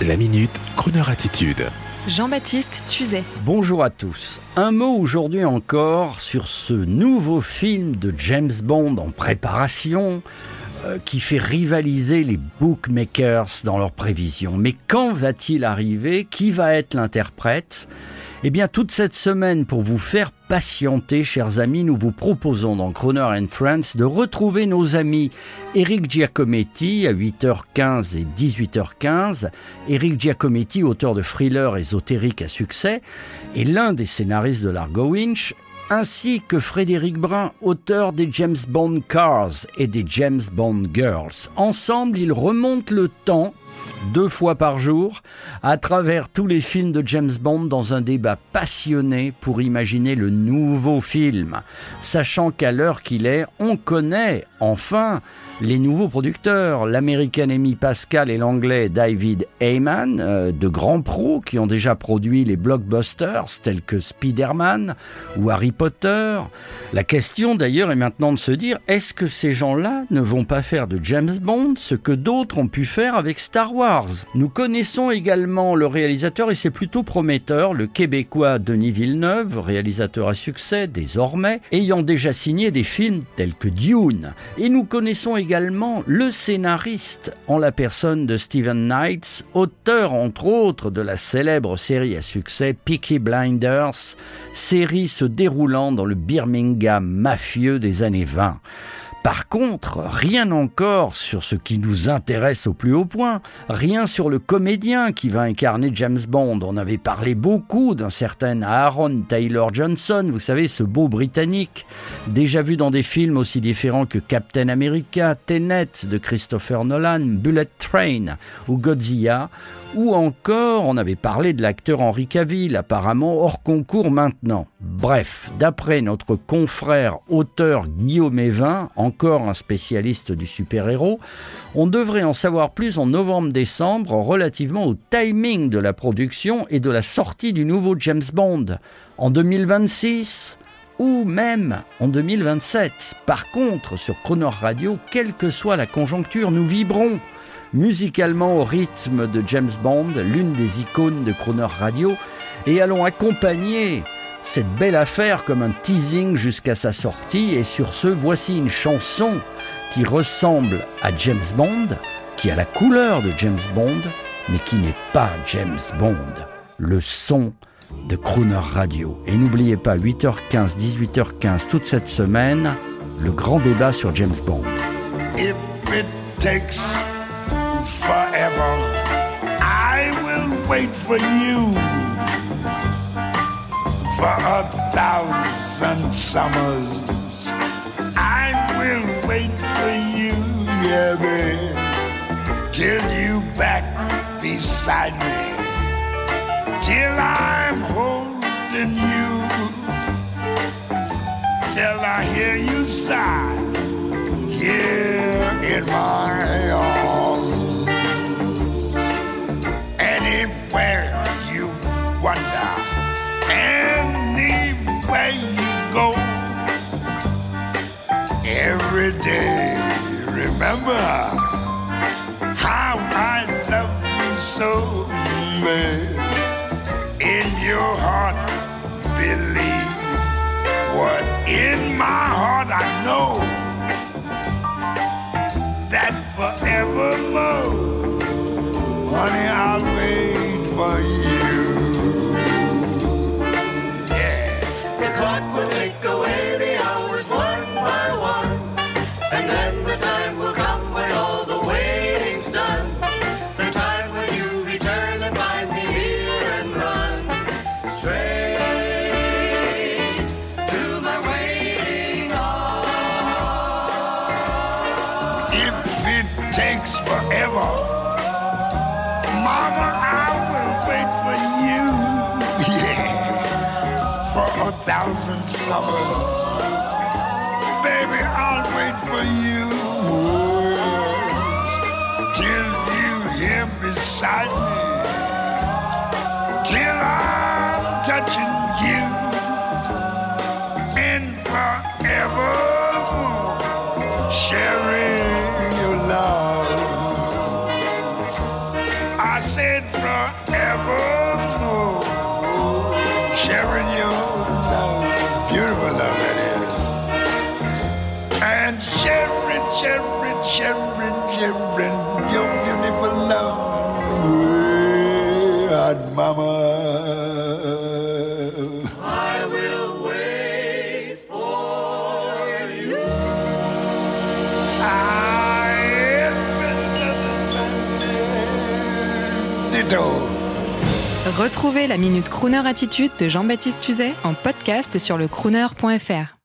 La Minute, Crooner Attitude. Jean-Baptiste Tuzet. Bonjour à tous. Un mot aujourd'hui encore sur ce nouveau film de James Bond en préparation qui fait rivaliser les bookmakers dans leurs prévisions. Mais quand va-t-il arriver ? Qui va être l'interprète ? Eh bien, toute cette semaine, pour vous faire patienter, chers amis, nous vous proposons dans Crooner & Friends de retrouver nos amis Eric Giacometti à 8h15 et 18h15. Eric Giacometti, auteur de thrillers ésotériques à succès, et l'un des scénaristes de Largo Winch, ainsi que Frédéric Brun, auteur des James Bond Cars et des James Bond Girls. Ensemble, ils remontent le temps 2 fois par jour, à travers tous les films de James Bond dans un débat passionné pour imaginer le nouveau film. Sachant qu'à l'heure qu'il est, on connaît enfin les nouveaux producteurs, l'américaine Amy Pascal et l'anglais David Heyman, de grands pros qui ont déjà produit les blockbusters tels que Spider-Man ou Harry Potter. La question d'ailleurs est maintenant de se dire, est-ce que ces gens-là ne vont pas faire de James Bond ce que d'autres ont pu faire avec Star Wars ? Nous connaissons également le réalisateur, et c'est plutôt prometteur, le Québécois Denis Villeneuve, réalisateur à succès désormais, ayant déjà signé des films tels que Dune. Et nous connaissons également le scénariste, en la personne de Steven Knight, auteur entre autres de la célèbre série à succès Peaky Blinders, série se déroulant dans le Birmingham mafieux des années 20. Par contre, rien encore sur ce qui nous intéresse au plus haut point, rien sur le comédien qui va incarner James Bond. On avait parlé beaucoup d'un certain Aaron Taylor Johnson, vous savez, ce beau Britannique, déjà vu dans des films aussi différents que Captain America, Tenet de Christopher Nolan, Bullet Train ou Godzilla, ou encore on avait parlé de l'acteur Henry Cavill, apparemment hors concours maintenant. Bref, d'après notre confrère auteur Guillaume Evin, encore un spécialiste du super-héros, on devrait en savoir plus en novembre-décembre relativement au timing de la production et de la sortie du nouveau James Bond. En 2026 ou même en 2027. Par contre, sur Crooner Radio, quelle que soit la conjoncture, nous vibrons musicalement au rythme de James Bond, l'une des icônes de Crooner Radio, et allons accompagner cette belle affaire comme un teasing jusqu'à sa sortie. Et sur ce, voici une chanson qui ressemble à James Bond, qui a la couleur de James Bond, mais qui n'est pas James Bond. Le son de Crooner Radio. Et n'oubliez pas, 8h15, 18h15, toute cette semaine, le grand débat sur James Bond. If it takes forever, I will wait for you for 1,000 summers. I will wait for you, yeah, babe, till you back beside me, till I'm holding you, till I hear you sigh here in my arms. Anywhere you wander, anywhere you go, every day remember how I love you so, man. In your heart believe what in my heart I know, that forevermore, honey, I'll wait for you. Yeah. The clock will take away the hours one by one, and then the time will come when all the waiting's done. The time when you return and find me here and run straight to my waiting arms. If it takes forever, Mama, I will wait for you, yeah, for 1,000 summers. Baby, I'll wait for you, till you here beside me, till I'm touching you, and forever sharing your love. I said forevermore. Sharing your love, beautiful love it is. And sharing, sharing, sharing, sharing your beautiful love. Hot mama. I will wait for you. Ditto. Retrouvez la Minute Crooner Attitude de Jean-Baptiste Tuzet en podcast sur lecrooner.fr.